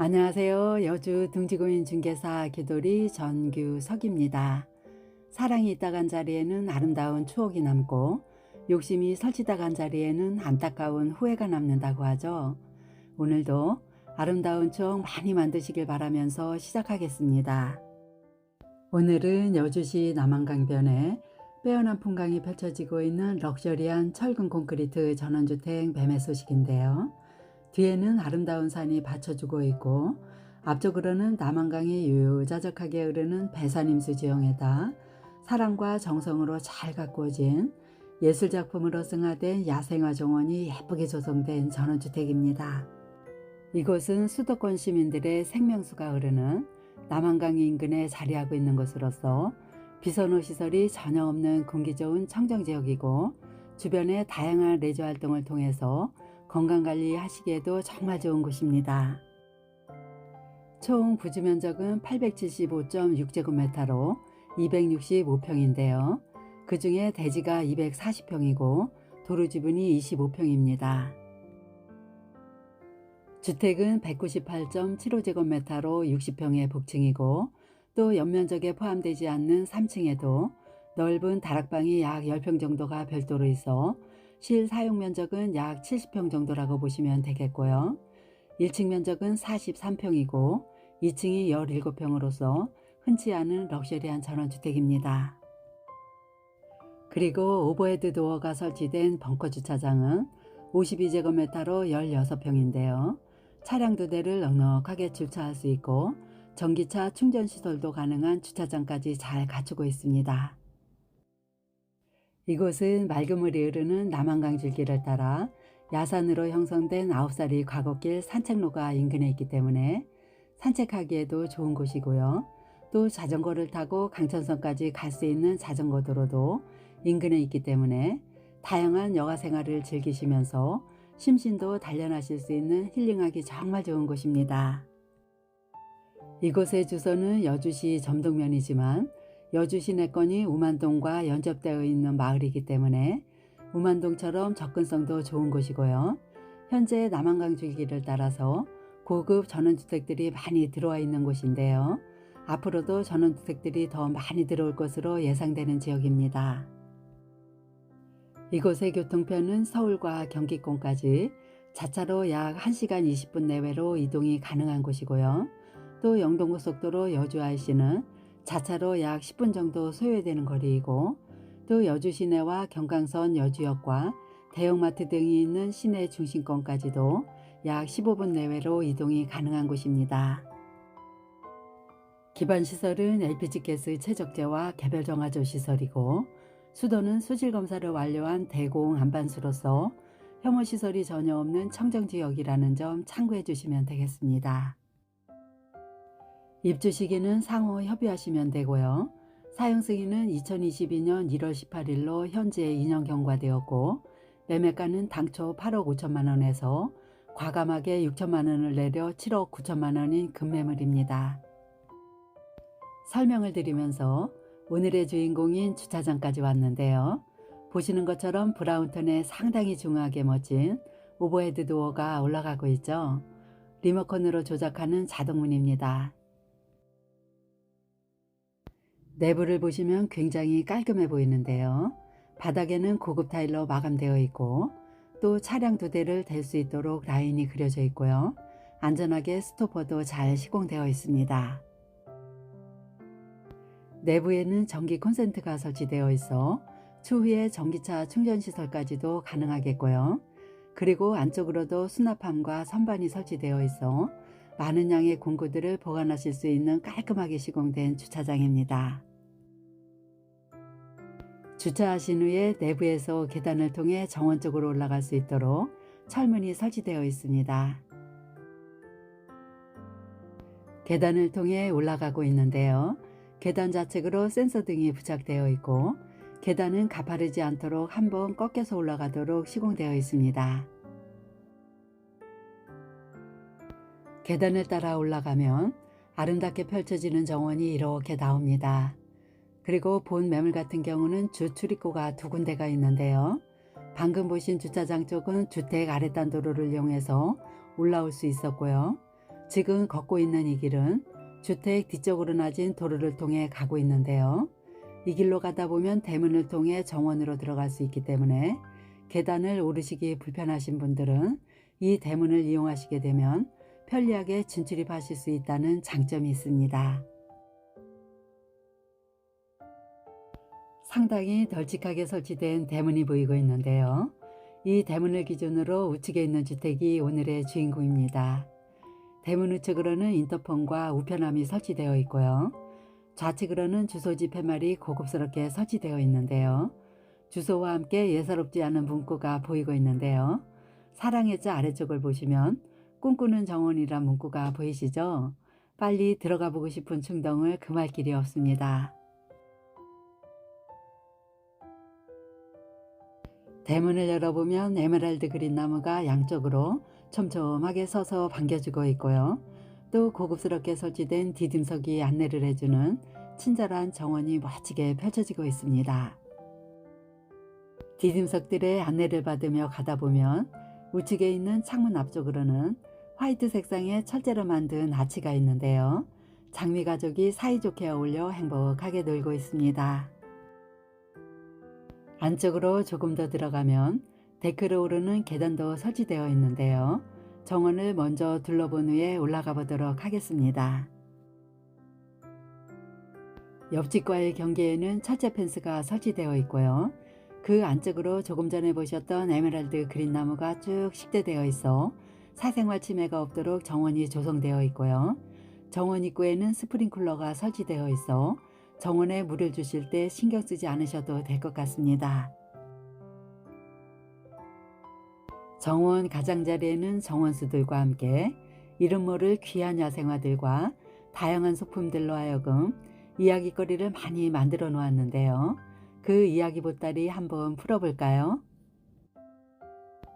안녕하세요. 여주 등지구인 중개사 기돌이 전규석입니다. 사랑이 있다 간 자리에는 아름다운 추억이 남고 욕심이 설치다 간 자리에는 안타까운 후회가 남는다고 하죠. 오늘도 아름다운 추억 많이 만드시길 바라면서 시작하겠습니다. 오늘은 여주시 남한강변에 빼어난 풍광이 펼쳐지고 있는 럭셔리한 철근 콘크리트 전원주택 매매 소식인데요. 뒤에는 아름다운 산이 받쳐주고 있고 앞쪽으로는 남한강이 유유자적하게 흐르는 배산임수 지형에다 사랑과 정성으로 잘 가꾸어진 예술작품으로 승화된 야생화 정원이 예쁘게 조성된 전원주택입니다. 이곳은 수도권 시민들의 생명수가 흐르는 남한강 인근에 자리하고 있는 곳으로서 비선호 시설이 전혀 없는 공기 좋은 청정지역이고 주변에 다양한 레저 활동을 통해서 건강관리 하시기에도 정말 좋은 곳입니다. 총 부지 면적은 875.6제곱미터로 265평인데요. 그 중에 대지가 240평이고 도로 지분이 25평입니다. 주택은 198.75제곱미터로 60평의 복층이고 또 연면적에 포함되지 않는 3층에도 넓은 다락방이 약 10평 정도가 별도로 있어 실 사용 면적은 약 70평 정도라고 보시면 되겠고요. 1층 면적은 43평이고 2층이 17평으로서 흔치 않은 럭셔리한 전원주택입니다. 그리고 오버헤드 도어가 설치된 벙커 주차장은 52제곱미터로 16평인데요. 차량 2대를 넉넉하게 주차할 수 있고 전기차 충전 시설도 가능한 주차장까지 잘 갖추고 있습니다. 이곳은 맑은 물이 흐르는 남한강 줄기를 따라 야산으로 형성된 9사리 과곶길 산책로가 인근에 있기 때문에 산책하기에도 좋은 곳이고요. 또 자전거를 타고 강천선까지 갈 수 있는 자전거 도로도 인근에 있기 때문에 다양한 여가 생활을 즐기시면서 심신도 단련하실 수 있는 힐링하기 정말 좋은 곳입니다. 이곳의 주소는 여주시 점동면이지만 여주 시내권이 우만동과 연접되어 있는 마을이기 때문에 우만동처럼 접근성도 좋은 곳이고요. 현재 남한강 줄기를 따라서 고급 전원주택들이 많이 들어와 있는 곳인데요. 앞으로도 전원주택들이 더 많이 들어올 것으로 예상되는 지역입니다. 이곳의 교통편은 서울과 경기권까지 자차로 약 1시간 20분 내외로 이동이 가능한 곳이고요. 또 영동고속도로 여주 IC는 자차로 약 10분 정도 소요되는 거리이고 또 여주 시내와 경강선 여주역과 대형마트 등이 있는 시내 중심권까지도 약 15분 내외로 이동이 가능한 곳입니다. 기반시설은 LPG가스 최적재와 개별 정화조 시설이고 수도는 수질검사를 완료한 대공 안반수로서 혐오시설이 전혀 없는 청정지역이라는 점 참고해 주시면 되겠습니다. 입주 시기는 상호 협의하시면 되고요. 사용 승인은 2022년 1월 18일로 현재 2년 경과되었고 매매가는 당초 8억 5천만 원에서 과감하게 6천만 원을 내려 7억 9천만 원인 급매물입니다. 설명을 드리면서 오늘의 주인공인 주차장까지 왔는데요. 보시는 것처럼 브라운턴에 상당히 중후하게 멋진 오버헤드 도어가 올라가고 있죠. 리모컨으로 조작하는 자동문입니다. 내부를 보시면 굉장히 깔끔해 보이는데요. 바닥에는 고급 타일로 마감되어 있고 또 차량 2대를 댈 수 있도록 라인이 그려져 있고요. 안전하게 스토퍼도 잘 시공되어 있습니다. 내부에는 전기 콘센트가 설치되어 있어 추후에 전기차 충전시설까지도 가능하겠고요. 그리고 안쪽으로도 수납함과 선반이 설치되어 있어 많은 양의 공구들을 보관하실 수 있는 깔끔하게 시공된 주차장입니다. 주차하신 후에 내부에서 계단을 통해 정원 쪽으로 올라갈 수 있도록 철문이 설치되어 있습니다. 계단을 통해 올라가고 있는데요. 계단 좌측으로 센서 등이 부착되어 있고 계단은 가파르지 않도록 한번 꺾여서 올라가도록 시공되어 있습니다. 계단을 따라 올라가면 아름답게 펼쳐지는 정원이 이렇게 나옵니다. 그리고 본 매물 같은 경우는 주 출입구가 2군데가 있는데요. 방금 보신 주차장 쪽은 주택 아랫단 도로를 이용해서 올라올 수 있었고요. 지금 걷고 있는 이 길은 주택 뒤쪽으로 나진 도로를 통해 가고 있는데요. 이 길로 가다 보면 대문을 통해 정원으로 들어갈 수 있기 때문에 계단을 오르시기 불편하신 분들은 이 대문을 이용하시게 되면 편리하게 진출입하실 수 있다는 장점이 있습니다. 상당히 널찍하게 설치된 대문이 보이고 있는데요. 이 대문을 기준으로 우측에 있는 주택이 오늘의 주인공입니다. 대문 우측으로는 인터폰과 우편함이 설치되어 있고요. 좌측으로는 주소지 팻말이 고급스럽게 설치되어 있는데요. 주소와 함께 예사롭지 않은 문구가 보이고 있는데요. 사랑의 자 아래쪽을 보시면 꿈꾸는 정원이란 문구가 보이시죠? 빨리 들어가 보고 싶은 충동을 금할 길이 없습니다. 대문을 열어보면 에메랄드 그린 나무가 양쪽으로 촘촘하게 서서 반겨주고 있고요. 또 고급스럽게 설치된 디딤석이 안내를 해주는 친절한 정원이 멋지게 펼쳐지고 있습니다. 디딤석들의 안내를 받으며 가다 보면 우측에 있는 창문 앞쪽으로는 화이트 색상의 철제로 만든 아치가 있는데요. 장미 가족이 사이좋게 어울려 행복하게 놀고 있습니다. 안쪽으로 조금 더 들어가면 데크로 오르는 계단도 설치되어 있는데요. 정원을 먼저 둘러본 후에 올라가 보도록 하겠습니다. 옆집과의 경계에는 철제 펜스가 설치되어 있고요. 그 안쪽으로 조금 전에 보셨던 에메랄드 그린 나무가 쭉 식대되어 있어 사생활 침해가 없도록 정원이 조성되어 있고요. 정원 입구에는 스프링클러가 설치되어 있어 정원에 물을 주실 때 신경 쓰지 않으셔도 될 것 같습니다. 정원 가장자리에는 정원수들과 함께 이름 모를 귀한 야생화들과 다양한 소품들로 하여금 이야기거리를 많이 만들어 놓았는데요. 그 이야기 보따리 한번 풀어볼까요?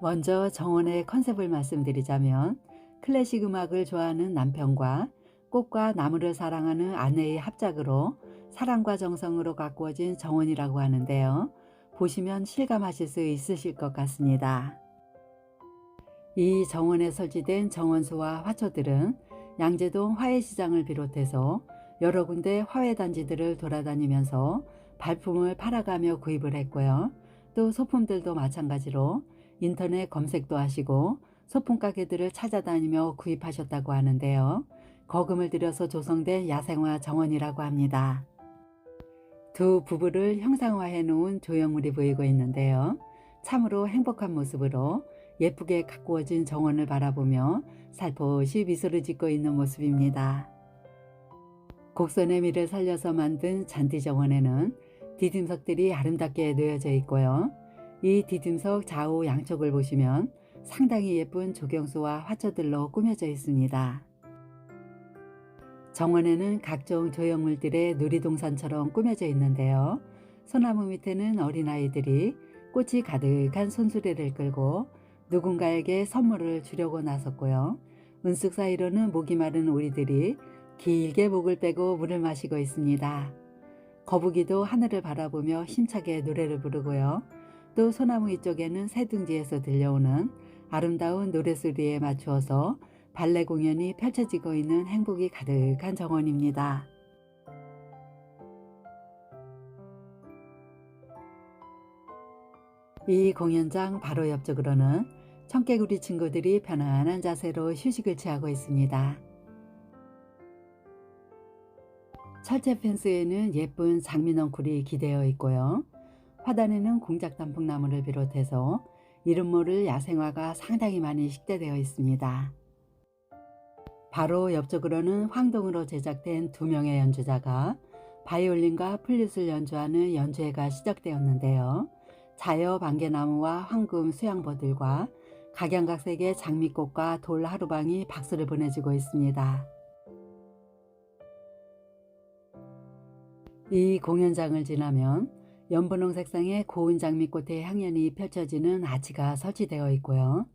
먼저 정원의 컨셉을 말씀드리자면 클래식 음악을 좋아하는 남편과 꽃과 나무를 사랑하는 아내의 합작으로 사랑과 정성으로 가꾸어진 정원이라고 하는데요. 보시면 실감하실 수 있으실 것 같습니다. 이 정원에 설치된 정원수와 화초들은 양재동 화훼시장을 비롯해서 여러 군데 화훼단지들을 돌아다니면서 발품을 팔아가며 구입을 했고요. 또 소품들도 마찬가지로 인터넷 검색도 하시고 소품 가게들을 찾아다니며 구입하셨다고 하는데요. 거금을 들여서 조성된 야생화 정원이라고 합니다. 두 부부를 형상화해 놓은 조형물이 보이고 있는데요. 참으로 행복한 모습으로 예쁘게 가꾸어진 정원을 바라보며 살포시 미소를 짓고 있는 모습입니다. 곡선의 미를 살려서 만든 잔디 정원에는 디딤석들이 아름답게 놓여져 있고요. 이 디딤석 좌우 양쪽을 보시면 상당히 예쁜 조경수와 화초들로 꾸며져 있습니다. 정원에는 각종 조형물들의 놀이동산처럼 꾸며져 있는데요. 소나무 밑에는 어린아이들이 꽃이 가득한 손수레를 끌고 누군가에게 선물을 주려고 나섰고요. 은숙 사이로는 목이 마른 오리들이 길게 목을 빼고 물을 마시고 있습니다. 거북이도 하늘을 바라보며 힘차게 노래를 부르고요. 또 소나무 이쪽에는 새둥지에서 들려오는 아름다운 노랫소리에 맞추어서 발레 공연이 펼쳐지고 있는 행복이 가득한 정원입니다. 이 공연장 바로 옆쪽으로는 청개구리 친구들이 편안한 자세로 휴식을 취하고 있습니다. 철제 펜스에는 예쁜 장미넝쿨이 기대어 있고요. 화단에는 공작 단풍나무를 비롯해서 이름 모를 야생화가 상당히 많이 식대되어 있습니다. 바로 옆쪽으로는 황동으로 제작된 2명의 연주자가 바이올린과 플룻을 연주하는 연주회가 시작되었는데요. 자여 반개나무와 황금 수양버들과 각양각색의 장미꽃과 돌 하루방이 박수를 보내주고 있습니다. 이 공연장을 지나면 연분홍 색상의 고운 장미꽃의 향연이 펼쳐지는 아치가 설치되어 있고요.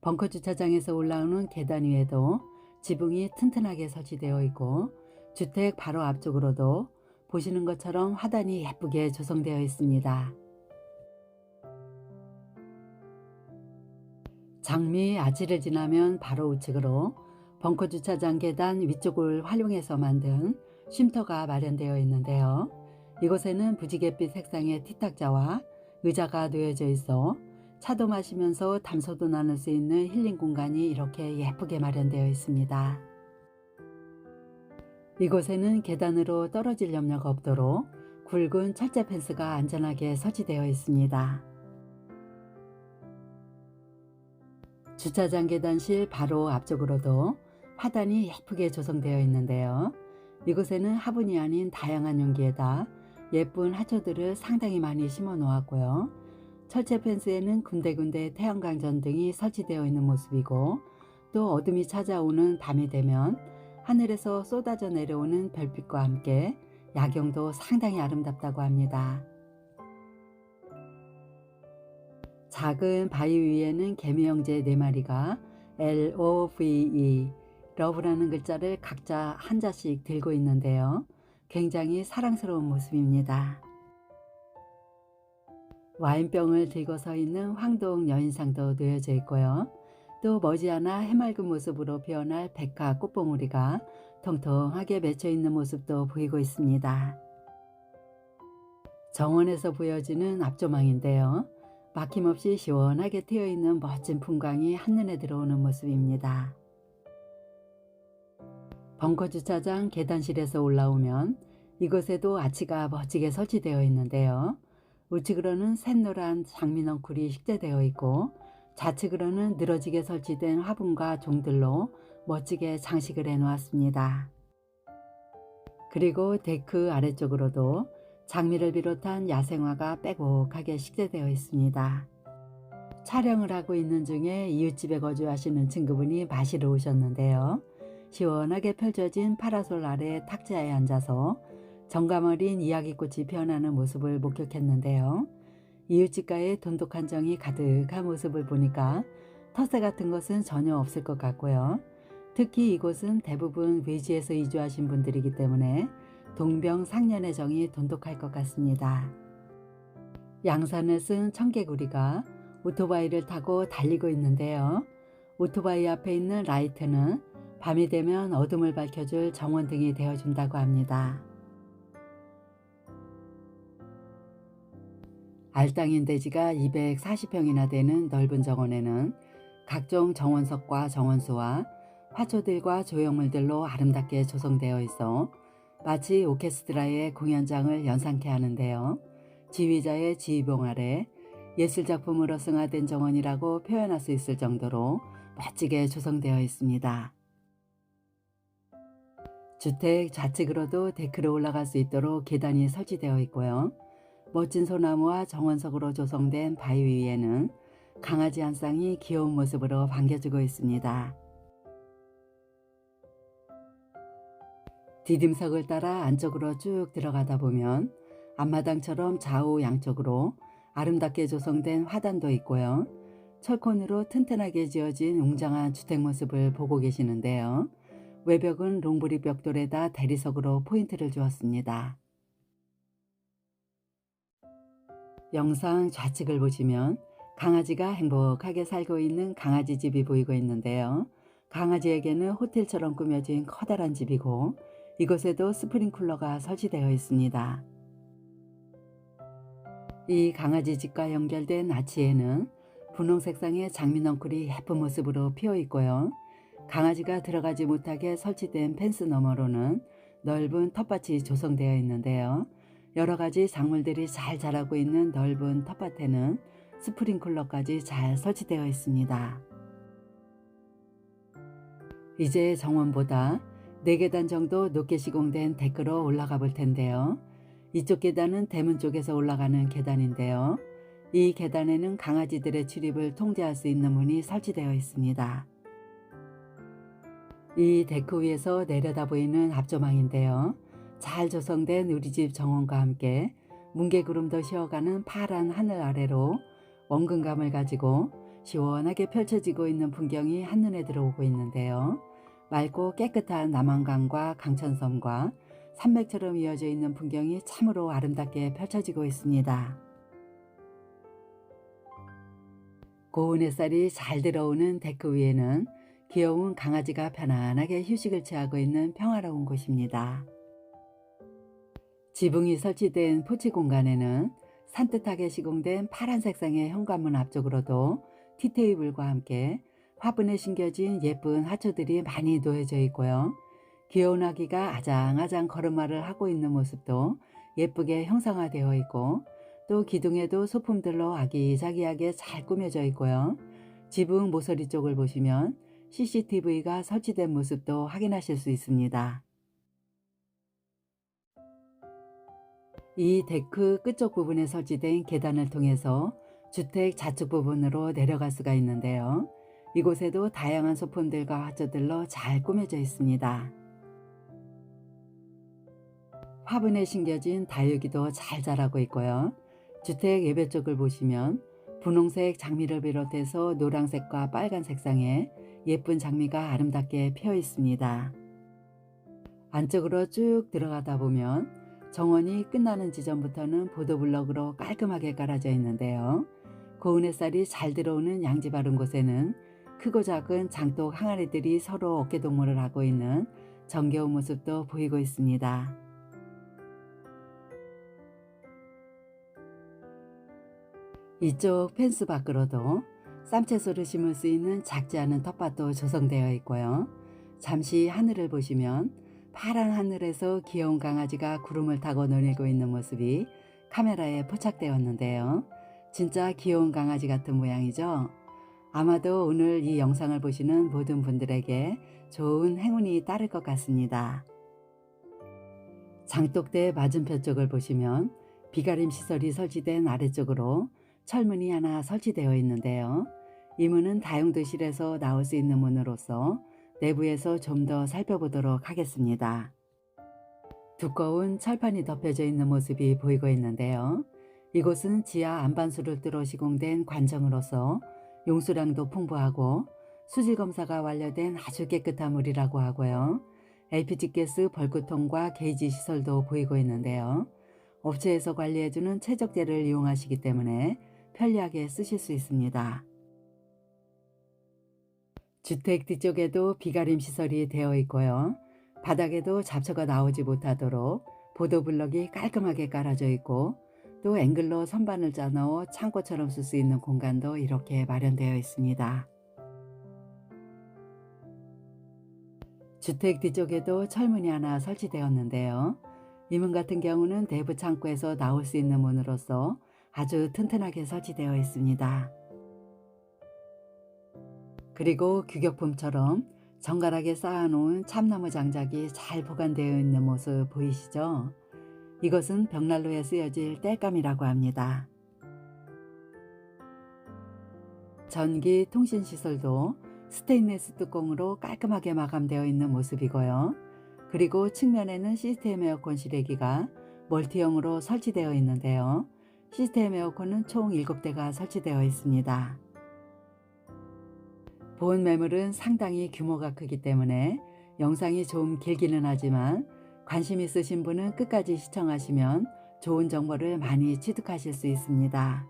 벙커 주차장에서 올라오는 계단 위에도 지붕이 튼튼하게 설치되어 있고 주택 바로 앞쪽으로도 보시는 것처럼 화단이 예쁘게 조성되어 있습니다. 장미 아치를 지나면 바로 우측으로 벙커 주차장 계단 위쪽을 활용해서 만든 쉼터가 마련되어 있는데요. 이곳에는 부지갯빛 색상의 티탁자와 의자가 놓여져 있어 차도 마시면서 담소도 나눌 수 있는 힐링 공간이 이렇게 예쁘게 마련되어 있습니다. 이곳에는 계단으로 떨어질 염려가 없도록 굵은 철제 펜스가 안전하게 설치되어 있습니다. 주차장 계단실 바로 앞쪽으로도 화단이 예쁘게 조성되어 있는데요. 이곳에는 화분이 아닌 다양한 용기에다 예쁜 화초들을 상당히 많이 심어 놓았고요. 철제 펜스에는 군데군데 태양광 전등이 설치되어 있는 모습이고, 또 어둠이 찾아오는 밤이 되면 하늘에서 쏟아져 내려오는 별빛과 함께 야경도 상당히 아름답다고 합니다. 작은 바위 위에는 개미 형제 4마리가 LOVE, 러브라는 글자를 각자 한 자씩 들고 있는데요. 굉장히 사랑스러운 모습입니다. 와인병을 들고 서 있는 황동 여인상도 놓여져 있고요. 또 머지않아 해맑은 모습으로 피어날 백화 꽃봉오리가 통통하게 맺혀 있는 모습도 보이고 있습니다. 정원에서 보여지는 앞조망인데요. 막힘없이 시원하게 트여 있는 멋진 풍광이 한눈에 들어오는 모습입니다. 벙커 주차장 계단실에서 올라오면 이곳에도 아치가 멋지게 설치되어 있는데요. 우측으로는 샛노란 장미넝쿨이 식재되어 있고, 좌측으로는 늘어지게 설치된 화분과 종들로 멋지게 장식을 해 놓았습니다. 그리고 데크 아래쪽으로도 장미를 비롯한 야생화가 빼곡하게 식재되어 있습니다. 촬영을 하고 있는 중에 이웃집에 거주하시는 친구분이 마시러 오셨는데요. 시원하게 펼쳐진 파라솔 아래 탁자에 앉아서 정감 어린 이야기꽃이 피어나는 모습을 목격했는데요. 이웃집과의 돈독한 정이 가득한 모습을 보니까 텃세 같은 것은 전혀 없을 것 같고요. 특히 이곳은 대부분 외지에서 이주하신 분들이기 때문에 동병상련의 정이 돈독할 것 같습니다. 양산을 쓴 청개구리가 오토바이를 타고 달리고 있는데요. 오토바이 앞에 있는 라이트는 밤이 되면 어둠을 밝혀줄 정원등이 되어준다고 합니다. 알땅인 대지가 240평이나 되는 넓은 정원에는 각종 정원석과 정원수와 화초들과 조형물들로 아름답게 조성되어 있어 마치 오케스트라의 공연장을 연상케 하는데요. 지휘자의 지휘봉 아래 예술작품으로 승화된 정원이라고 표현할 수 있을 정도로 멋지게 조성되어 있습니다. 주택 좌측으로도 데크로 올라갈 수 있도록 계단이 설치되어 있고요. 멋진 소나무와 정원석으로 조성된 바위 위에는 강아지 한 쌍이 귀여운 모습으로 반겨주고 있습니다. 디딤석을 따라 안쪽으로 쭉 들어가다 보면 앞마당처럼 좌우 양쪽으로 아름답게 조성된 화단도 있고요. 철콘으로 튼튼하게 지어진 웅장한 주택 모습을 보고 계시는데요. 외벽은 롱브릭 벽돌에다 대리석으로 포인트를 주었습니다. 영상 좌측을 보시면 강아지가 행복하게 살고 있는 강아지 집이 보이고 있는데요. 강아지에게는 호텔처럼 꾸며진 커다란 집이고, 이곳에도 스프링쿨러가 설치되어 있습니다. 이 강아지 집과 연결된 아치에는 분홍 색상의 장미넝쿨이 예쁜 모습으로 피어 있고요. 강아지가 들어가지 못하게 설치된 펜스 너머로는 넓은 텃밭이 조성되어 있는데요. 여러 가지 작물들이 잘 자라고 있는 넓은 텃밭에는 스프링클러까지 잘 설치되어 있습니다. 이제 정원보다 4계단 정도 높게 시공된 데크로 올라가 볼 텐데요. 이쪽 계단은 대문 쪽에서 올라가는 계단인데요. 이 계단에는 강아지들의 출입을 통제할 수 있는 문이 설치되어 있습니다. 이 데크 위에서 내려다 보이는 앞조망인데요. 잘 조성된 우리 집 정원과 함께 뭉게구름도 쉬어가는 파란 하늘 아래로 원근감을 가지고 시원하게 펼쳐지고 있는 풍경이 한눈에 들어오고 있는데요. 맑고 깨끗한 남한강과 강천섬과 산맥처럼 이어져 있는 풍경이 참으로 아름답게 펼쳐지고 있습니다. 고운 햇살이 잘 들어오는 데크 위에는 귀여운 강아지가 편안하게 휴식을 취하고 있는 평화로운 곳입니다. 지붕이 설치된 포치 공간에는 산뜻하게 시공된 파란 색상의 현관문 앞쪽으로도 티테이블과 함께 화분에 심겨진 예쁜 화초들이 많이 놓여져 있고요. 귀여운 아기가 아장아장 걸음마를 하고 있는 모습도 예쁘게 형상화되어 있고, 또 기둥에도 소품들로 아기자기하게 잘 꾸며져 있고요. 지붕 모서리 쪽을 보시면 CCTV가 설치된 모습도 확인하실 수 있습니다. 이 데크 끝쪽 부분에 설치된 계단을 통해서 주택 좌측 부분으로 내려갈 수가 있는데요. 이곳에도 다양한 소품들과 화초들로 잘 꾸며져 있습니다. 화분에 심겨진 다육이도 잘 자라고 있고요. 주택 예배 쪽을 보시면 분홍색 장미를 비롯해서 노란색과 빨간 색상의 예쁜 장미가 아름답게 피어 있습니다. 안쪽으로 쭉 들어가다 보면 정원이 끝나는 지점부터는 보도블럭으로 깔끔하게 깔아져 있는데요. 고운 햇살이 잘 들어오는 양지 바른 곳에는 크고 작은 장독 항아리들이 서로 어깨동무를 하고 있는 정겨운 모습도 보이고 있습니다. 이쪽 펜스 밖으로도 쌈채소를 심을 수 있는 작지 않은 텃밭도 조성되어 있고요. 잠시 하늘을 보시면 파란 하늘에서 귀여운 강아지가 구름을 타고 노니고 있는 모습이 카메라에 포착되었는데요. 진짜 귀여운 강아지 같은 모양이죠. 아마도 오늘 이 영상을 보시는 모든 분들에게 좋은 행운이 따를 것 같습니다. 장독대 맞은편 쪽을 보시면 비가림 시설이 설치된 아래쪽으로 철문이 하나 설치되어 있는데요. 이 문은 다용도실에서 나올 수 있는 문으로서 내부에서 좀 더 살펴보도록 하겠습니다. 두꺼운 철판이 덮여져 있는 모습이 보이고 있는데요. 이곳은 지하 안반수를 뚫어 시공된 관정으로서 용수량도 풍부하고 수질 검사가 완료된 아주 깨끗한 물이라고 하고요. LPG가스 벌크통과 게이지 시설도 보이고 있는데요. 업체에서 관리해주는 최적재를 이용하시기 때문에 편리하게 쓰실 수 있습니다. 주택 뒤쪽에도 비가림 시설이 되어 있고요. 바닥에도 잡초가 나오지 못하도록 보도블럭이 깔끔하게 깔아져 있고, 또 앵글로 선반을 짜넣어 창고처럼 쓸 수 있는 공간도 이렇게 마련되어 있습니다. 주택 뒤쪽에도 철문이 하나 설치되었는데요. 이 문 같은 경우는 내부 창고에서 나올 수 있는 문으로서 아주 튼튼하게 설치되어 있습니다. 그리고 규격품처럼 정갈하게 쌓아놓은 참나무 장작이 잘 보관되어 있는 모습 보이시죠? 이것은 벽난로에 쓰여질 땔감이라고 합니다. 전기 통신 시설도 스테인리스 뚜껑으로 깔끔하게 마감되어 있는 모습이고요. 그리고 측면에는 시스템 에어컨 실외기가 멀티형으로 설치되어 있는데요. 시스템 에어컨은 총 7대가 설치되어 있습니다. 본 매물은 상당히 규모가 크기 때문에 영상이 좀 길기는 하지만 관심 있으신 분은 끝까지 시청하시면 좋은 정보를 많이 취득하실 수 있습니다.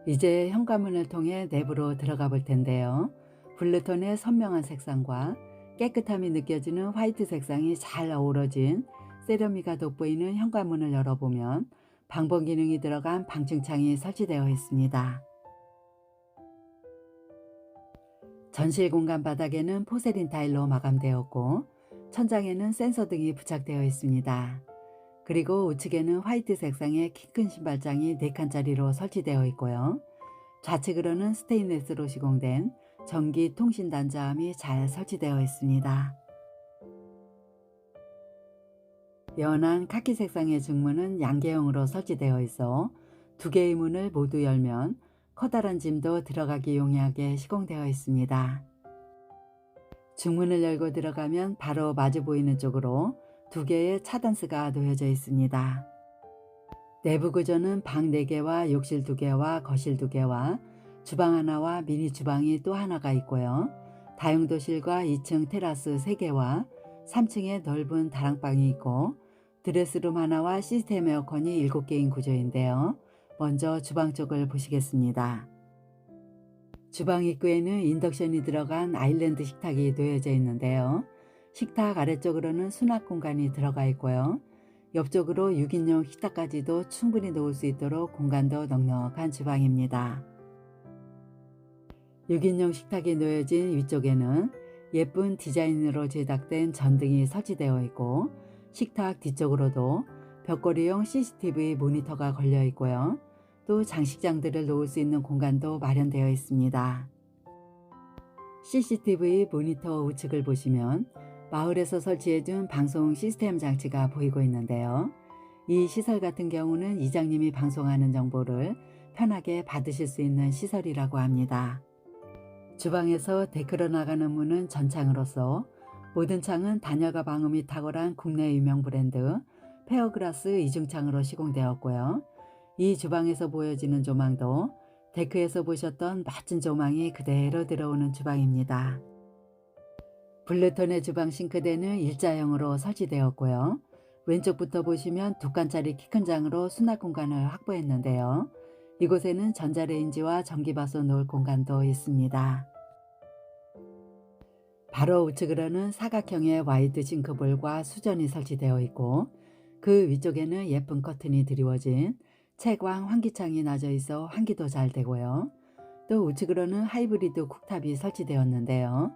이제 현관문을 통해 내부로 들어가 볼 텐데요. 블루톤의 선명한 색상과 깨끗함이 느껴지는 화이트 색상이 잘 어우러진 세련미가 돋보이는 현관문을 열어보면 방범 기능이 들어간 방충창이 설치되어 있습니다. 전실 공간 바닥에는 포세린 타일로 마감되었고, 천장에는 센서 등이 부착되어 있습니다. 그리고 우측에는 화이트 색상의 키 큰 신발장이 4칸짜리로 설치되어 있고요. 좌측으로는 스테인리스로 시공된 전기 통신 단자함이 잘 설치되어 있습니다. 연한 카키 색상의 중문은 양계형으로 설치되어 있어 2개의 문을 모두 열면 커다란 짐도 들어가기 용이하게 시공되어 있습니다. 중문을 열고 들어가면 바로 마주 보이는 쪽으로 2개의 차단스가 놓여져 있습니다. 내부 구조는 방 4개와 욕실 2개와 거실 2개와 주방 하나와 미니 주방이 또 하나가 있고요. 다용도실과 2층 테라스 3개와 3층에 넓은 다락방이 있고, 드레스룸 하나와 시스템 에어컨이 7개인 구조인데요. 먼저 주방 쪽을 보시겠습니다. 주방 입구에는 인덕션이 들어간 아일랜드 식탁이 놓여져 있는데요. 식탁 아래쪽으로는 수납 공간이 들어가 있고요. 옆쪽으로 6인용 식탁까지도 충분히 놓을 수 있도록 공간도 넉넉한 주방입니다. 6인용 식탁이 놓여진 위쪽에는 예쁜 디자인으로 제작된 전등이 설치되어 있고, 식탁 뒤쪽으로도 벽걸이용 CCTV 모니터가 걸려 있고요. 또 장식장들을 놓을 수 있는 공간도 마련되어 있습니다. CCTV 모니터 우측을 보시면 마을에서 설치해준 방송 시스템 장치가 보이고 있는데요. 이 시설 같은 경우는 이장님이 방송하는 정보를 편하게 받으실 수 있는 시설이라고 합니다. 주방에서 데크로 나가는 문은 전창으로서 모든 창은 단열과 방음이 탁월한 국내 유명 브랜드 페어그라스 이중창으로 시공되었고요. 이 주방에서 보여지는 조망도 데크에서 보셨던 멋진 조망이 그대로 들어오는 주방입니다. 블루톤의 주방 싱크대는 일자형으로 설치되었고요. 왼쪽부터 보시면 2칸짜리 키 큰 장으로 수납 공간을 확보했는데요. 이곳에는 전자레인지와 전기밥솥 놓을 공간도 있습니다. 바로 우측으로는 사각형의 와이드 싱크볼과 수전이 설치되어 있고, 그 위쪽에는 예쁜 커튼이 드리워진 채광 환기창이 놔져 있어 환기도 잘 되고요. 또 우측으로는 하이브리드 쿡탑이 설치되었는데요.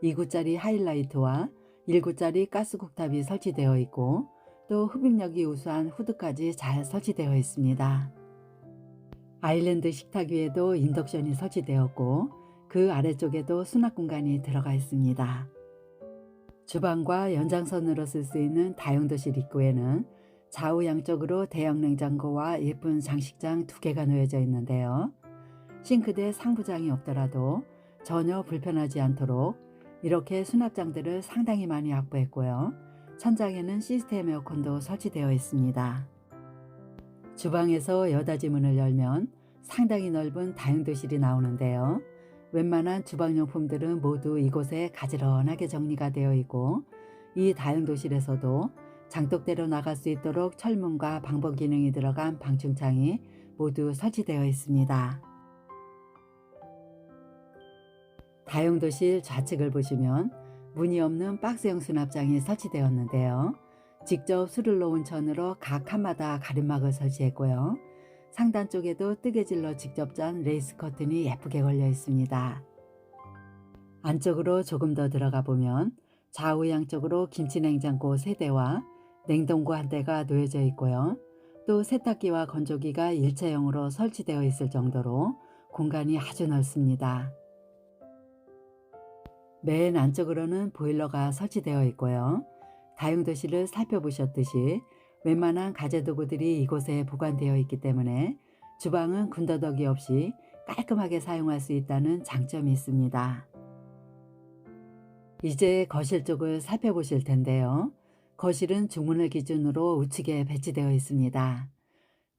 2구짜리 하이라이트와 1구짜리 가스 쿡탑이 설치되어 있고, 또 흡입력이 우수한 후드까지 잘 설치되어 있습니다. 아일랜드 식탁 위에도 인덕션이 설치되었고, 그 아래쪽에도 수납 공간이 들어가 있습니다. 주방과 연장선으로 쓸 수 있는 다용도실 입구에는 좌우 양쪽으로 대형 냉장고와 예쁜 장식장 2개가 놓여져 있는데요. 싱크대 상부장이 없더라도 전혀 불편하지 않도록 이렇게 수납장들을 상당히 많이 확보했고요. 천장에는 시스템 에어컨도 설치되어 있습니다. 주방에서 여닫이 문을 열면 상당히 넓은 다용도실이 나오는데요. 웬만한 주방용품들은 모두 이곳에 가지런하게 정리가 되어 있고, 이 다용도실에서도 장독대로 나갈 수 있도록 철문과 방범 기능이 들어간 방충창이 모두 설치되어 있습니다. 다용도실 좌측을 보시면 문이 없는 박스형 수납장이 설치되었는데요. 직접 술을 놓은 천으로 각 칸마다 가림막을 설치했고요. 상단 쪽에도 뜨개질로 직접 짠 레이스 커튼이 예쁘게 걸려 있습니다. 안쪽으로 조금 더 들어가 보면 좌우 양쪽으로 김치냉장고 3대와 냉동고 1대가 놓여져 있고요. 또 세탁기와 건조기가 일체형으로 설치되어 있을 정도로 공간이 아주 넓습니다. 맨 안쪽으로는 보일러가 설치되어 있고요. 다용도실을 살펴보셨듯이 웬만한 가재도구들이 이곳에 보관되어 있기 때문에 주방은 군더더기 없이 깔끔하게 사용할 수 있다는 장점이 있습니다. 이제 거실 쪽을 살펴보실 텐데요. 거실은 중문을 기준으로 우측에 배치되어 있습니다.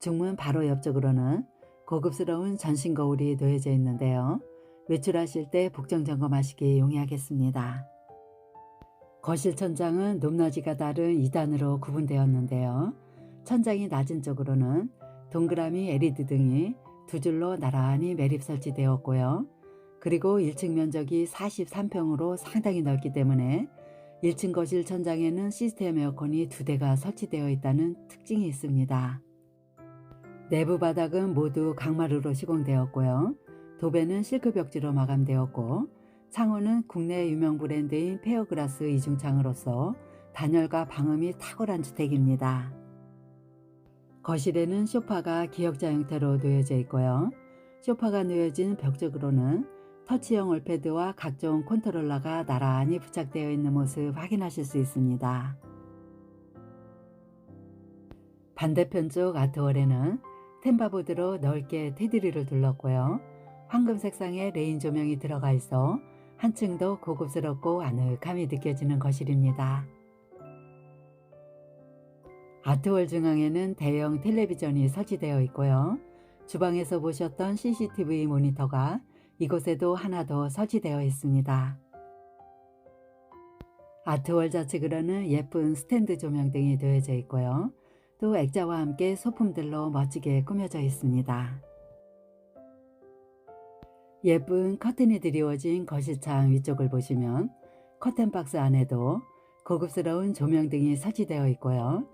중문 바로 옆쪽으로는 고급스러운 전신 거울이 놓여져 있는데요. 외출하실 때 복정 점검하시기 용이하겠습니다. 거실 천장은 높낮이가 다른 2단으로 구분되었는데요. 천장이 낮은 쪽으로는 동그라미 LED 등이 2줄로 나란히 매립 설치되었고요. 그리고 1층 면적이 43평으로 상당히 넓기 때문에 1층 거실 천장에는 시스템 에어컨이 2대가 설치되어 있다는 특징이 있습니다. 내부 바닥은 모두 강마루로 시공되었고요. 도배는 실크 벽지로 마감되었고, 창호는 국내 유명 브랜드인 페어그라스 이중창으로서 단열과 방음이 탁월한 주택입니다. 거실에는 소파가 기역자 형태로 놓여져 있고요. 소파가 놓여진 벽 쪽으로는 터치형 올패드와 각종 컨트롤러가 나란히 부착되어 있는 모습 확인하실 수 있습니다. 반대편 쪽 아트월에는 템바보드로 넓게 테두리를 둘렀고요. 황금 색상의 레인 조명이 들어가 있어 한층 더 고급스럽고 아늑함이 느껴지는 거실입니다. 아트월 중앙에는 대형 텔레비전이 설치되어 있고요. 주방에서 보셨던 CCTV 모니터가 이곳에도 하나 더 설치되어 있습니다. 아트월 좌측으로는 예쁜 스탠드 조명 등이 놓여져 있고요. 또 액자와 함께 소품들로 멋지게 꾸며져 있습니다. 예쁜 커튼이 드리워진 거실창 위쪽을 보시면 커튼 박스 안에도 고급스러운 조명등이 설치되어 있고요.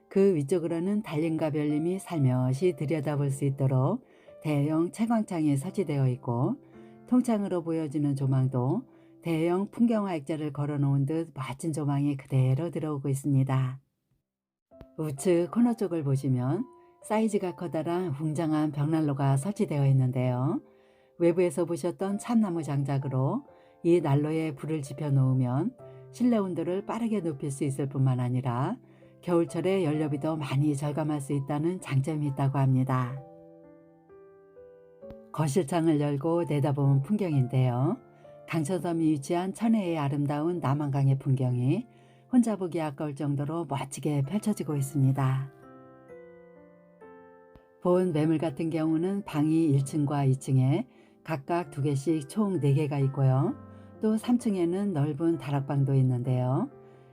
그 위쪽으로는 달림과 별림이 살며시 들여다볼 수 있도록 대형 채광창이 설치되어 있고, 통창으로 보여지는 조망도 대형 풍경화 액자를 걸어놓은 듯 멋진 조망이 그대로 들어오고 있습니다. 우측 코너 쪽을 보시면 사이즈가 커다란 웅장한 벽난로가 설치되어 있는데요. 외부에서 보셨던 참나무 장작으로 이 난로에 불을 지펴 놓으면 실내 온도를 빠르게 높일 수 있을 뿐만 아니라 겨울철에 연료비도 많이 절감할 수 있다는 장점이 있다고 합니다. 거실창을 열고 내다보는 풍경인데요. 강천섬이 위치한 천혜의 아름다운 남한강의 풍경이 혼자 보기 아까울 정도로 멋지게 펼쳐지고 있습니다. 본 매물 같은 경우는 방이 1층과 2층에 각각 2개씩 총 4개가 있고요. 또 3층에는 넓은 다락방도 있는데요.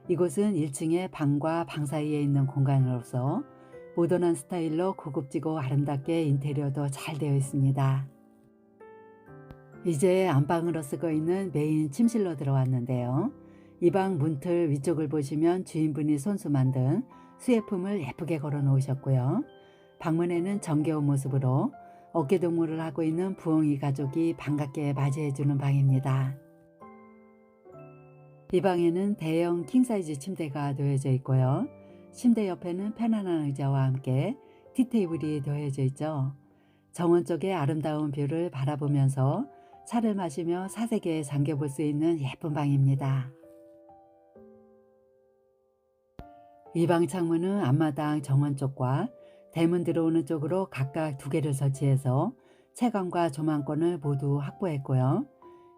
이곳은 1층에 방과 방 사이에 있는 공간으로서 모던한 스타일로 고급지고 아름답게 인테리어도 잘 되어 있습니다. 이제 안방으로 쓰고 있는 메인 침실로 들어왔는데요. 이 방 문틀 위쪽을 보시면 주인분이 손수 만든 수혜품을 예쁘게 걸어 놓으셨고요. 방문에는 정겨운 모습으로 어깨동무를 하고 있는 부엉이 가족이 반갑게 맞이해주는 방입니다. 이 방에는 대형 킹사이즈 침대가 놓여져 있고요. 침대 옆에는 편안한 의자와 함께 티테이블이 놓여져 있죠. 정원 쪽의 아름다운 뷰를 바라보면서 차를 마시며 사색에 잠겨볼 수 있는 예쁜 방입니다. 이 방 창문은 앞마당 정원 쪽과 대문 들어오는 쪽으로 각각 2개를 설치해서 채광과 조망권을 모두 확보했고요.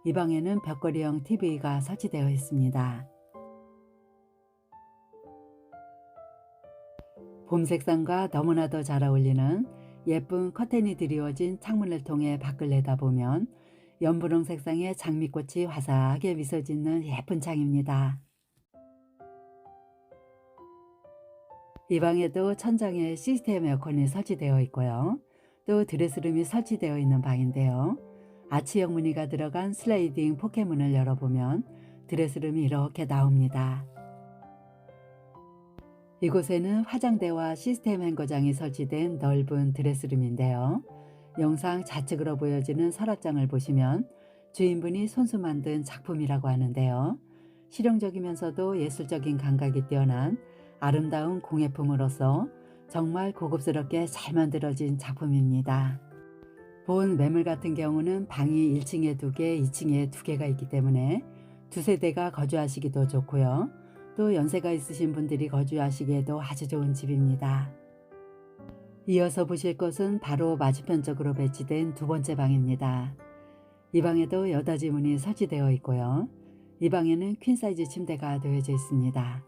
이 방에는 벽걸이형 TV가 설치되어 있습니다. 봄 색상과 너무나도 잘 어울리는 예쁜 커튼이 드리워진 창문을 통해 밖을 내다보면 연분홍 색상의 장미꽃이 화사하게 미소 짓는 예쁜 창입니다. 이 방에도 천장에 시스템 에어컨이 설치되어 있고요. 또 드레스룸이 설치되어 있는 방인데요. 아치형 무늬가 들어간 슬라이딩 포켓문을 열어보면 드레스룸이 이렇게 나옵니다. 이곳에는 화장대와 시스템 행거장이 설치된 넓은 드레스룸인데요. 영상 좌측으로 보여지는 서랍장을 보시면 주인분이 손수 만든 작품이라고 하는데요. 실용적이면서도 예술적인 감각이 뛰어난 아름다운 공예품으로서 정말 고급스럽게 잘 만들어진 작품입니다. 본 매물 같은 경우는 방이 1층에 2개, 2층에 2개가 있기 때문에 2세대가 거주하시기도 좋고요. 또 연세가 있으신 분들이 거주하시기에도 아주 좋은 집입니다. 이어서 보실 것은 바로 맞은편 쪽으로 배치된 2번째 방입니다. 이 방에도 여닫이 문이 설치되어 있고요. 이 방에는 퀸사이즈 침대가 놓여져 있습니다.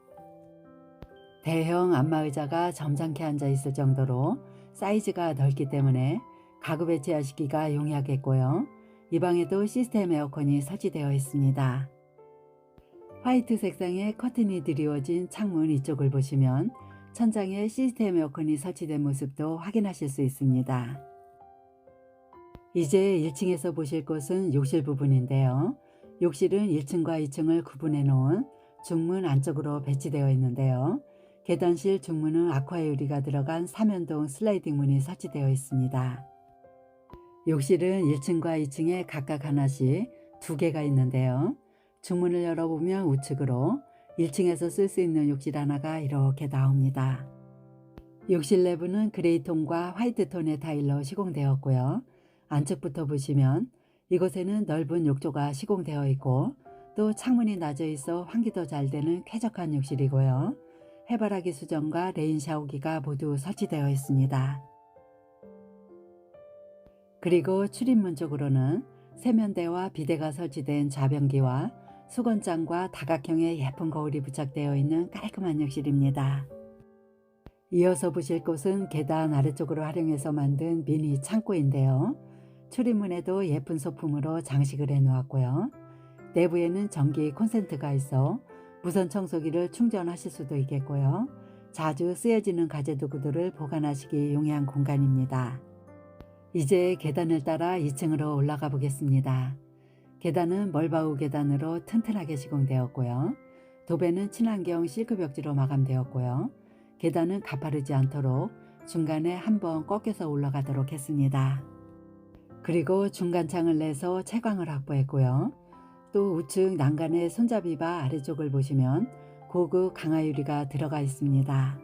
대형 안마의자가 점잖게 앉아 있을 정도로 사이즈가 넓기 때문에 가구 배치하시기가 용이하겠고요. 이 방에도 시스템 에어컨이 설치되어 있습니다. 화이트 색상의 커튼이 드리워진 창문 이쪽을 보시면 천장에 시스템 에어컨이 설치된 모습도 확인하실 수 있습니다. 이제 1층에서 보실 곳은 욕실 부분인데요. 욕실은 1층과 2층을 구분해 놓은 중문 안쪽으로 배치되어 있는데요. 계단실 중문은 아쿠아 유리가 들어간 삼연동 슬라이딩 문이 설치되어 있습니다. 욕실은 1층과 2층에 각각 하나씩 2개가 있는데요. 중문을 열어보면 우측으로 1층에서 쓸 수 있는 욕실 하나가 이렇게 나옵니다. 욕실 내부는 그레이톤과 화이트톤의 타일로 시공되었고요. 안쪽부터 보시면 이곳에는 넓은 욕조가 시공되어 있고 또 창문이 낮아 있어 환기도 잘 되는 쾌적한 욕실이고요. 해바라기 수전과 레인 샤워기가 모두 설치되어 있습니다. 그리고 출입문 쪽으로는 세면대와 비데가 설치된 좌변기와 수건장과 다각형의 예쁜 거울이 부착되어 있는 깔끔한 욕실입니다. 이어서 보실 곳은 계단 아래쪽으로 활용해서 만든 미니 창고인데요. 출입문에도 예쁜 소품으로 장식을 해놓았고요. 내부에는 전기 콘센트가 있어 무선 청소기를 충전하실 수도 있겠고요. 자주 쓰여지는 가재도구들을 보관하시기 용이한 공간입니다. 이제 계단을 따라 2층으로 올라가 보겠습니다. 계단은 멀바우 계단으로 튼튼하게 시공되었고요. 도배는 친환경 실크 벽지로 마감되었고요. 계단은 가파르지 않도록 중간에 한번 꺾여서 올라가도록 했습니다. 그리고 중간창을 내서 채광을 확보했고요. 또 우측 난간의 손잡이바 아래쪽을 보시면 고급 강화유리가 들어가 있습니다.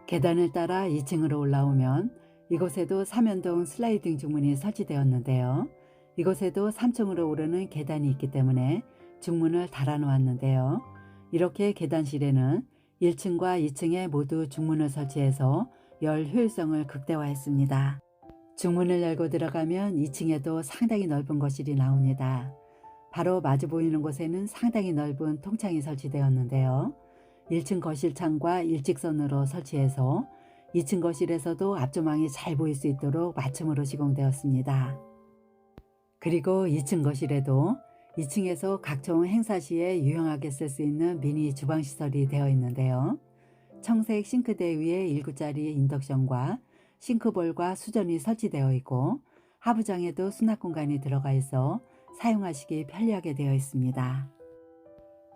계단을 따라 2층으로 올라오면 이곳에도 삼연동 슬라이딩 중문이 설치되었는데요. 이곳에도 3층으로 오르는 계단이 있기 때문에 중문을 달아 놓았는데요. 이렇게 계단실에는 1층과 2층에 모두 중문을 설치해서 열 효율성을 극대화했습니다. 중문을 열고 들어가면 2층에도 상당히 넓은 거실이 나옵니다. 바로 마주 보이는 곳에는 상당히 넓은 통창이 설치되었는데요. 1층 거실창과 일직선으로 설치해서 2층 거실에서도 앞조망이 잘 보일 수 있도록 맞춤으로 시공되었습니다. 그리고 2층 거실에도 2층에서 각종 행사 시에 유용하게 쓸 수 있는 미니 주방 시설이 되어 있는데요. 청색 싱크대 위에 1구짜리 인덕션과 싱크볼과 수전이 설치되어 있고 하부장에도 수납 공간이 들어가 있어 사용하시기 편리하게 되어 있습니다.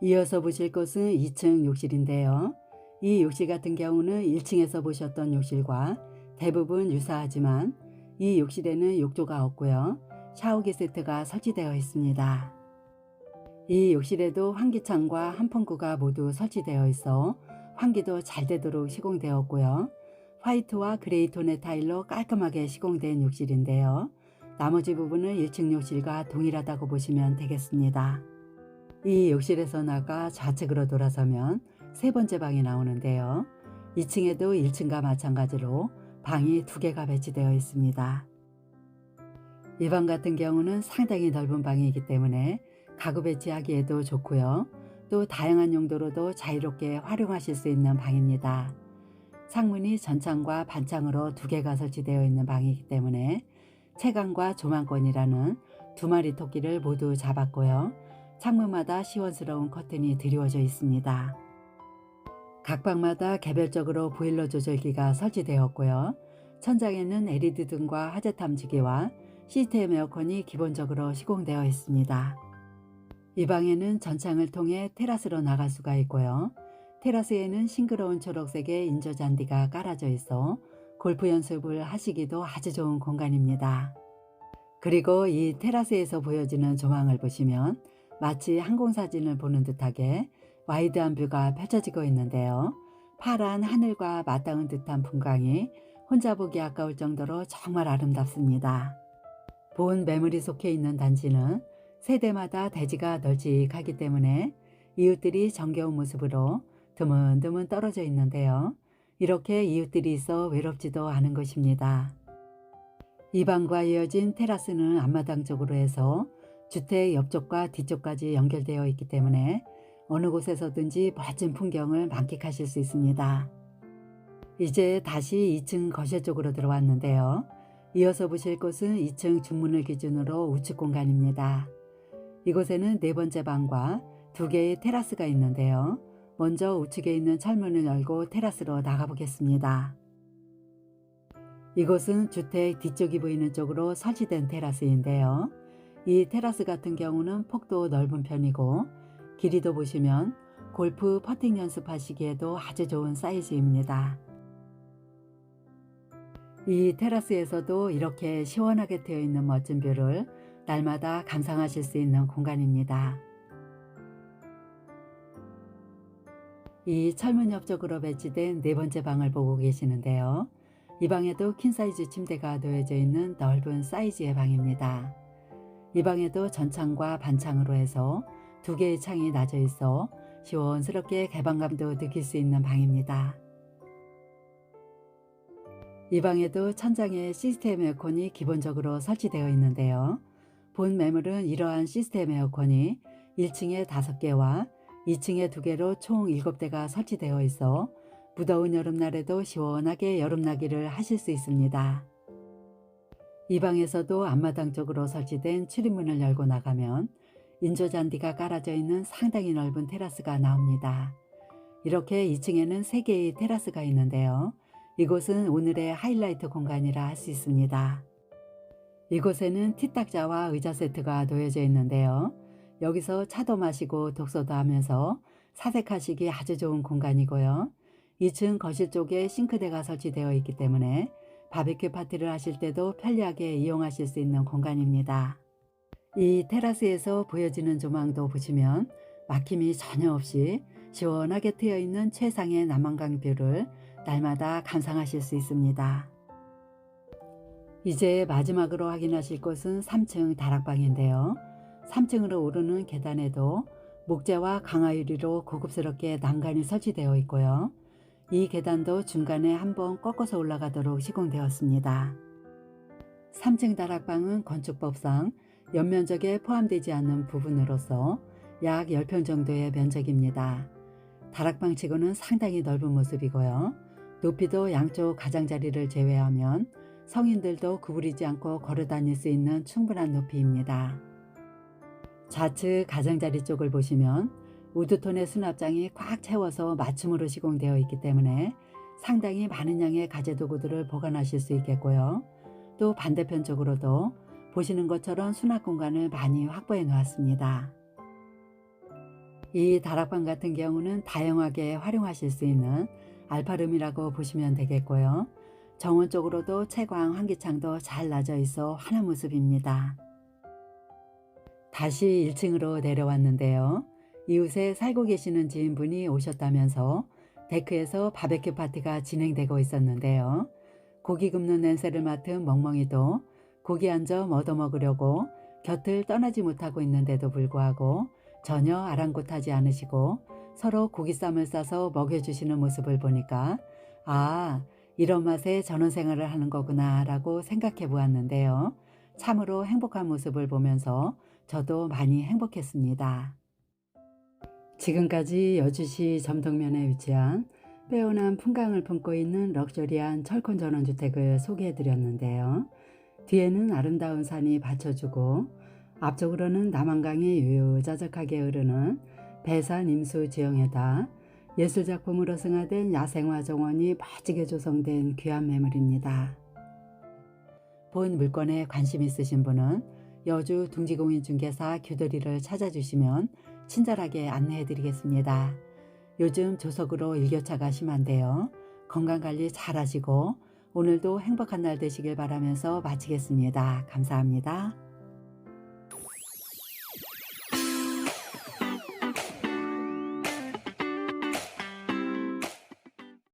이어서 보실 곳은 2층 욕실인데요. 이 욕실 같은 경우는 1층에서 보셨던 욕실과 대부분 유사하지만 이 욕실에는 욕조가 없고요. 샤워기 세트가 설치되어 있습니다. 이 욕실에도 환기창과 한풍구가 모두 설치되어 있어 환기도 잘 되도록 시공되었고요. 화이트와 그레이 톤의 타일로 깔끔하게 시공된 욕실인데요. 나머지 부분은 1층 욕실과 동일하다고 보시면 되겠습니다. 이 욕실에서 나가 좌측으로 돌아서면 세 번째 방이 나오는데요. 2층에도 1층과 마찬가지로 방이 2개가 배치되어 있습니다. 이 방 같은 경우는 상당히 넓은 방이기 때문에 가구 배치하기에도 좋고요. 또 다양한 용도로도 자유롭게 활용하실 수 있는 방입니다. 창문이 전창과 반창으로 2개가 설치되어 있는 방이기 때문에 채광과 조망권이라는 2마리 토끼를 모두 잡았고요. 창문마다 시원스러운 커튼이 드리워져 있습니다. 각 방마다 개별적으로 보일러 조절기가 설치되었고요. 천장에는 LED 등과 화재 탐지기와 시스템 에어컨이 기본적으로 시공되어 있습니다. 이 방에는 전창을 통해 테라스로 나갈 수가 있고요. 테라스에는 싱그러운 초록색의 인조 잔디가 깔아져 있어 골프 연습을 하시기도 아주 좋은 공간입니다. 그리고 이 테라스에서 보여지는 조망을 보시면 마치 항공사진을 보는 듯하게 와이드한 뷰가 펼쳐지고 있는데요. 파란 하늘과 맞닿은 듯한 풍광이 혼자 보기 아까울 정도로 정말 아름답습니다. 본 매물이 속해 있는 단지는 세대마다 대지가 널찍하기 때문에 이웃들이 정겨운 모습으로 드문드문 떨어져 있는데요. 이렇게 이웃들이 있어 외롭지도 않은 것입니다. 이 방과 이어진 테라스는 앞마당 쪽으로 해서 주택 옆쪽과 뒤쪽까지 연결되어 있기 때문에 어느 곳에서든지 멋진 풍경을 만끽하실 수 있습니다. 이제 다시 2층 거실 쪽으로 들어왔는데요. 이어서 보실 곳은 2층 중문을 기준으로 우측 공간입니다. 이곳에는 4번째 방과 2개의 테라스가 있는데요. 먼저 우측에 있는 철문을 열고 테라스로 나가보겠습니다. 이곳은 주택 뒤쪽이 보이는 쪽으로 설치된 테라스인데요. 이 테라스 같은 경우는 폭도 넓은 편이고 길이도 보시면 골프 퍼팅 연습하시기에도 아주 좋은 사이즈입니다. 이 테라스에서도 이렇게 시원하게 되어 있는 멋진 뷰를 날마다 감상하실 수 있는 공간입니다. 이 철문 옆쪽으로 배치된 4번째 방을 보고 계시는데요. 이 방에도 퀸사이즈 침대가 놓여져 있는 넓은 사이즈의 방입니다. 이 방에도 전창과 반창으로 해서 2개의 창이 나져 있어 시원스럽게 개방감도 느낄 수 있는 방입니다. 이 방에도 천장에 시스템 에어컨이 기본적으로 설치되어 있는데요. 본 매물은 이러한 시스템 에어컨이 1층에 5개와 2층에 2개로 총 7대가 설치되어 있어 무더운 여름날에도 시원하게 여름나기를 하실 수 있습니다. 이 방에서도 앞마당 쪽으로 설치된 출입문을 열고 나가면 인조잔디가 깔아져 있는 상당히 넓은 테라스가 나옵니다. 이렇게 2층에는 3개의 테라스가 있는데요. 이곳은 오늘의 하이라이트 공간이라 할 수 있습니다. 이곳에는 티딱자와 의자 세트가 놓여져 있는데요. 여기서 차도 마시고 독서도 하면서 사색하시기 아주 좋은 공간이고요. 2층 거실 쪽에 싱크대가 설치되어 있기 때문에 바베큐 파티를 하실 때도 편리하게 이용하실 수 있는 공간입니다. 이 테라스에서 보여지는 조망도 보시면 막힘이 전혀 없이 시원하게 트여 있는 최상의 남한강 뷰를 날마다 감상하실 수 있습니다. 이제 마지막으로 확인하실 곳은 3층 다락방인데요. 3층으로 오르는 계단에도 목재와 강화유리로 고급스럽게 난간이 설치되어 있고요. 이 계단도 중간에 한번 꺾어서 올라가도록 시공되었습니다. 3층 다락방은 건축법상 연면적에 포함되지 않는 부분으로서 약 10평 정도의 면적입니다. 다락방 치고는 상당히 넓은 모습이고요. 높이도 양쪽 가장자리를 제외하면 성인들도 구부리지 않고 걸어 다닐 수 있는 충분한 높이입니다. 좌측 가장자리 쪽을 보시면 우드톤의 수납장이 꽉 채워서 맞춤으로 시공되어 있기 때문에 상당히 많은 양의 가재도구들을 보관하실 수 있겠고요. 또 반대편 쪽으로도 보시는 것처럼 수납 공간을 많이 확보해 놓았습니다. 이 다락방 같은 경우는 다양하게 활용하실 수 있는 알파룸이라고 보시면 되겠고요. 정원 쪽으로도 채광 환기창도 잘 놔져 있어 환한 모습입니다. 다시 1층으로 내려왔는데요. 이웃에 살고 계시는 지인분이 오셨다면서 데크에서 바베큐 파티가 진행되고 있었는데요. 고기 굽는 냄새를 맡은 멍멍이도 고기 한 점 얻어먹으려고 곁을 떠나지 못하고 있는데도 불구하고 전혀 아랑곳하지 않으시고 서로 고기쌈을 싸서 먹여주시는 모습을 보니까 아, 이런 맛에 전원생활을 하는 거구나 라고 생각해 보았는데요. 참으로 행복한 모습을 보면서 저도 많이 행복했습니다. 지금까지 여주시 점동면에 위치한 빼어난 풍광을 품고 있는 럭셔리한 철콘 전원주택을 소개해 드렸는데요. 뒤에는 아름다운 산이 받쳐주고 앞쪽으로는 남한강이 유유자적하게 흐르는 배산 임수 지형에다 예술작품으로 승화된 야생화 정원이 멋지게 조성된 귀한 매물입니다. 본 물건에 관심 있으신 분은 여주 둥지공인중개사 규돌이를 찾아주시면 친절하게 안내해 드리겠습니다. 요즘 조석으로 일교차가 심한데요. 건강관리 잘 하시고 오늘도 행복한 날 되시길 바라면서 마치겠습니다. 감사합니다.